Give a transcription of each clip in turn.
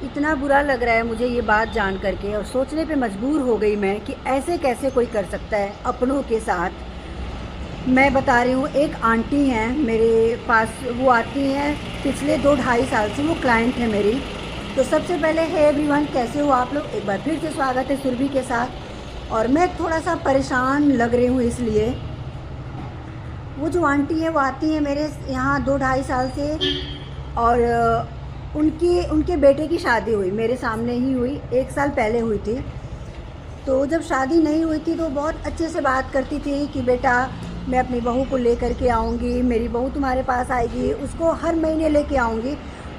इतना बुरा लग रहा है मुझे ये बात जान करके, और सोचने पे मजबूर हो गई मैं कि ऐसे कैसे कोई कर सकता है अपनों के साथ। मैं बता रही हूँ, एक आंटी हैं मेरे पास, वो आती हैं पिछले 2 ढाई साल से, वो क्लाइंट है मेरी। तो सबसे पहले है एवरीवन, कैसे हो आप लोग? एक बार फिर से स्वागत है सुरभि के साथ। और मैं थोड़ा सा परेशान लग रही हूँ इसलिए, वो जो आंटी है वो आती है मेरे यहाँ 2 ढाई साल से, और उनकी उनके बेटे की शादी हुई मेरे सामने ही हुई, 1 साल पहले हुई थी। तो जब शादी नहीं हुई थी तो बहुत अच्छे से बात करती थी कि बेटा मैं अपनी बहू को लेकर के आऊँगी, मेरी बहू तुम्हारे पास आएगी, उसको हर महीने लेके आऊँगी,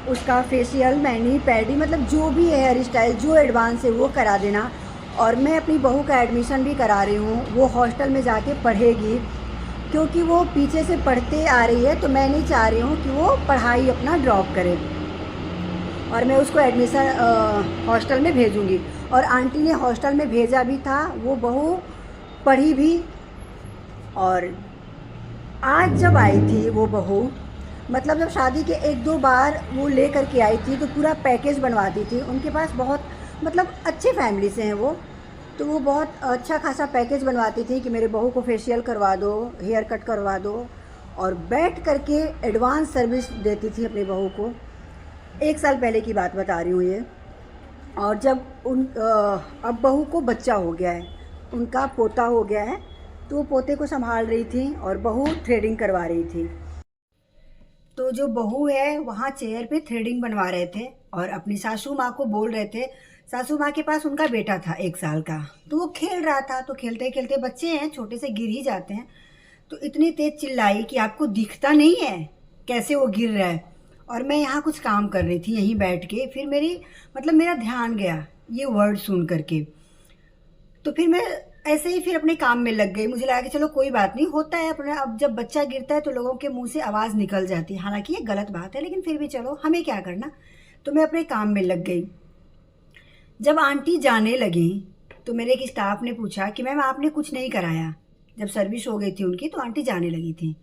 उसका फेशियल मैनी पैडी मतलब जो भी है हेयर स्टाइल जो एडवांस है वो करा देना। और मैं अपनी बहू का एडमिशन भी करा रही हूँ, वो हॉस्टल में जाके पढ़ेगी, क्योंकि वो पीछे से पढ़ते आ रही है, तो मैं नहीं चाह रही हूँ कि वो पढ़ाई अपना ड्रॉप करे, और मैं उसको एडमिशन हॉस्टल में भेजूँगी। और आंटी ने हॉस्टल में भेजा भी था, वो बहू पढ़ी भी। और आज जब आई थी वो बहू, मतलब जब शादी के 1-2 बार वो ले कर के आई थी तो पूरा पैकेज बनवाती थी। उनके पास बहुत मतलब अच्छे फैमिली से हैं वो, तो वो बहुत अच्छा खासा पैकेज बनवाती थी कि मेरे बहू को फेशियल करवा दो, हेयर कट करवा दो, और बैठ करके एडवांस सर्विस देती थी अपनी बहू को। 1 साल पहले की बात बता रही हूँ ये। और जब अब बहू को बच्चा हो गया है, उनका पोता हो गया है, तो वो पोते को संभाल रही थी और बहू थ्रेडिंग करवा रही थी। तो जो बहू है वहाँ चेयर पे थ्रेडिंग बनवा रहे थे और अपनी सासू माँ को बोल रहे थे। सासू माँ के पास उनका बेटा था 1 साल का, तो वो खेल रहा था, तो खेलते खेलते, बच्चे हैं छोटे से, गिर ही जाते हैं, तो इतनी तेज चिल्लाई कि आपको दिखता नहीं है कैसे वो गिर रहा है। और मैं यहाँ कुछ काम कर रही थी यहीं बैठ के, फिर मेरा ध्यान गया ये वर्ड सुन करके। तो फिर मैं ऐसे ही फिर अपने काम में लग गई। मुझे लगा कि चलो कोई बात नहीं, होता है अपना, अब जब बच्चा गिरता है तो लोगों के मुंह से आवाज़ निकल जाती है, हालांकि ये गलत बात है, लेकिन फिर भी चलो, हमें क्या करना। तो मैं अपने काम में लग गई। जब आंटी जाने लगी तो मेरे एक स्टाफ ने पूछा कि मैम आपने कुछ नहीं कराया। जब सर्विस हो गई थी उनकी तो आंटी जाने लगी थी,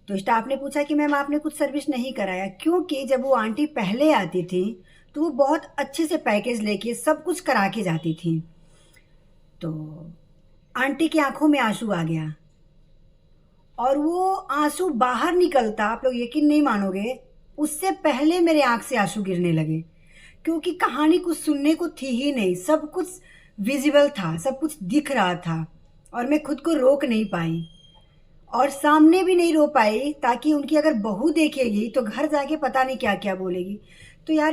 तो स्टाफ ने पूछा कि मैम आपने कुछ सर्विस नहीं कराया, क्योंकि जब वो आंटी पहले आती थी तो वो बहुत अच्छे से पैकेज लेके सब कुछ करा के जाती थी। तो आंटी की आंखों में आंसू आ गया, और वो आंसू बाहर निकलता, आप लोग यकीन नहीं मानोगे, उससे पहले मेरे आंख से आंसू गिरने लगे, क्योंकि कहानी कुछ सुनने को थी ही नहीं, सब कुछ विजिबल था, सब कुछ दिख रहा था, और मैं खुद को रोक नहीं पाई और सामने भी नहीं रो पाई, ताकि उनकी अगर बहू देखेगी तो घर जाके पता नहीं क्या क्या बोलेगी। तो यार